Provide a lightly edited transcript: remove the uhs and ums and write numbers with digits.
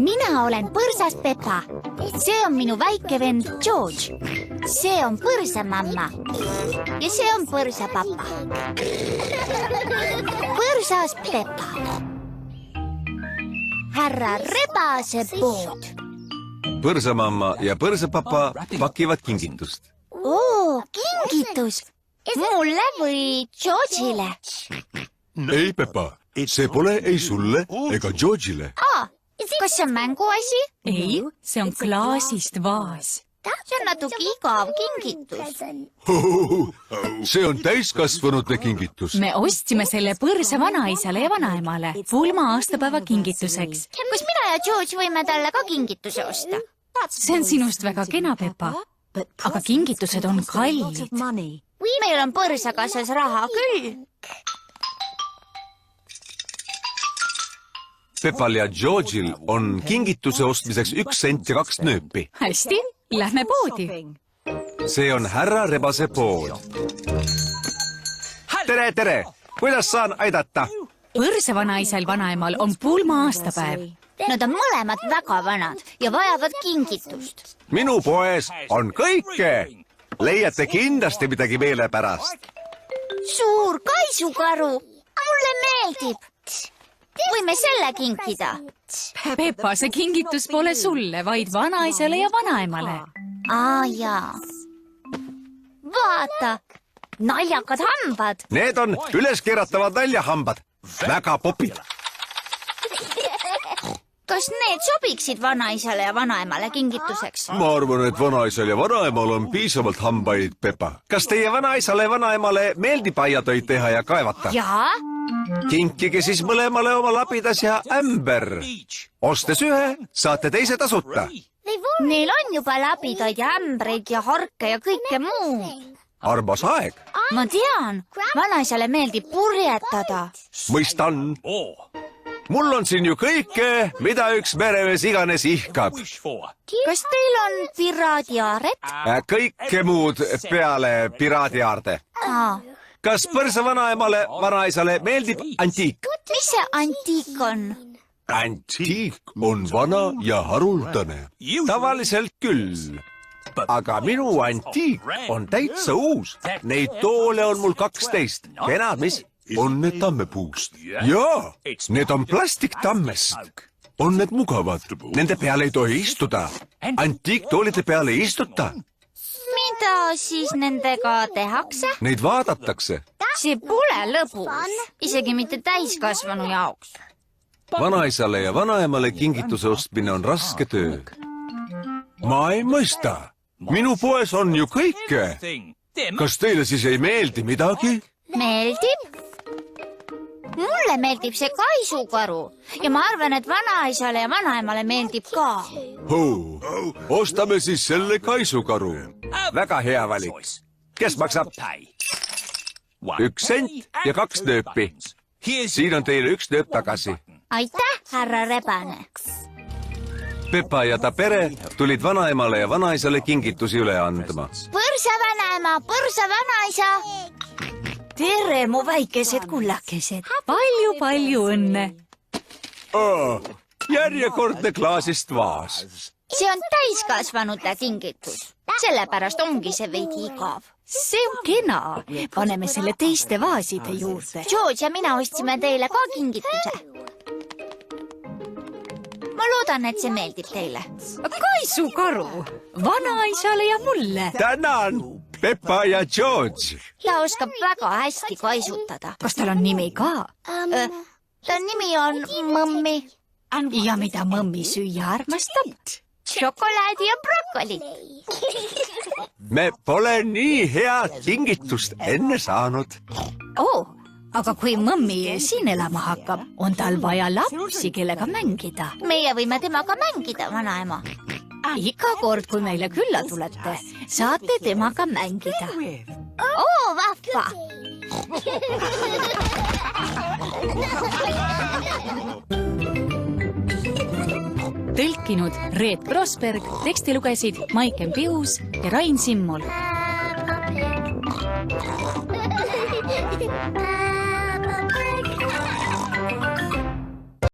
Mina olen põrsas Pepa. See on minu väike vend George. See on põrsamamma. Ja see on põrsapappa. Põrsas Pepa. Härra Rebase pood. Põrsamamma ja põrsapapa pakivad kingitust. Oo, kingitus. Mulle või George'ile? Ei, Pepa, see pole ei sulle ega George'ile. Kas see on mänguasi? Ei, see on klaasist vaas. See on natuke igav kingitus. See on täiskasvanute kingitus. Me ostsime selle põrsa vanaisale ja vanaemale pulma aastapäeva kingituseks. Kas mina ja George võime talle ka kingituse osta? See on sinust väga kena, Pepa. Aga kingitused on kallid. Meil on põrsakassas raha küll. Pepal ja George'il on kingituse ostmiseks 1 sent ja 2 nööpi. Hästi, lähme poodi. See on härra Rebase pood. Tere, tere! Kuidas saan aidata? Põrsa vanaisal vanaemal on pulma aastapäev. Nad on mõlemad väga vanad ja vajavad kingitust. Minu poes on kõike. Leiate kindlasti midagi meelepärast. Suur kaisukaru. Mulle meeldib. Võime selle kinkida. Pepa, see kingitus pole sulle, vaid vanaisale ja vanaemale. Jaa. Vaata, naljakad hambad. Need on üleskeeratavad naljahambad. Väga popid. Kas need sobiksid vanaisale ja vanaemale kingituseks? Ma arvan, et vanaisal ja vanaemal on piisavalt hambaid, Pepa. Kas teie vanaisale ja vanaemale meeldib aiatöid teha ja kaevata? Jaa. Kinkige siis mõlemale oma labidas ja ämber. Ostes ühe, saate teise tasuta. Neil on juba labidaid ja ämbreid ja harke ja kõike muu. Armas aeg. Ma tean, vanaisale meeldib purjetada. Mõistan. Mul on siin ju kõike, mida üks meremees iganes ihkab. Kas teil on piraadiaaret? Kõike muud peale piraadiaarde. Kas põrsa vanaemale, vanaisale meeldib antiik? Mis see antiik on? Antiik on vana ja haruldane. Tavaliselt küll. Aga minu antiik on täitsa uus. Neid toole on mul 12. Kenad, mis? On need tammepuust? Jaa, need on plastiktammest. On need mugavad? Nende peale ei tohi istuda. Antiiktoolide peale ei istuta. Mida siis nendega tehakse? Neid vaadatakse. See pole lõbus, isegi mitte täiskasvanu jaoks. Vanaisale ja vanaemale kingituse ostmine on raske töö. Ma ei mõista. Minu poes on ju kõike. Kas teile siis ei meeldi midagi? Meeldib? Mulle meeldib see kaisukaru ja ma arvan, et vanaisale ja vanaemale meeldib ka. Ostame siis selle kaisukaru. Väga hea valik. Kes maksab? 1 sent ja 2 nööpi. Siin on teile 1 nööp tagasi. Aitäh, härra Rebane. Pepa ja ta pere tulid vanaemale ja vanaisale kingitusi üle andma. Põrsa vanaema, põrsa vanaisa. Tere, mu väikesed kullakesed. Palju õnne. Järjekordne klaasist vaas. See on täiskasvanute kingitus. Sellepärast ongi see veidi igav. See on kena. Paneme selle teiste vaaside juurde. George ja mina ostsime teile ka kingituse. Ma loodan, et see meeldib teile. Kaisukaru. Vanaisale ja mulle. Tänan, Pepa ja George. Ta oskab väga hästi kaisutada. Kas tal on nimi ka? Ta nimi on Mõmmi. Ja mida Mõmmi süüa armastab? Šokolaadi ja brokoli. Me pole nii head kingitust enne saanud. Aga kui Mõmmi siin elama hakkab, on tal vaja lapsi, kellega mängida. Meie võime temaga mängida, vanaema. Iga kord, kui meile külla tulete, saate temaga mängida. Vahva! Tõlkinud Reet Prosberg, teksti lugesid Maiken Pius ja Rain Simmul.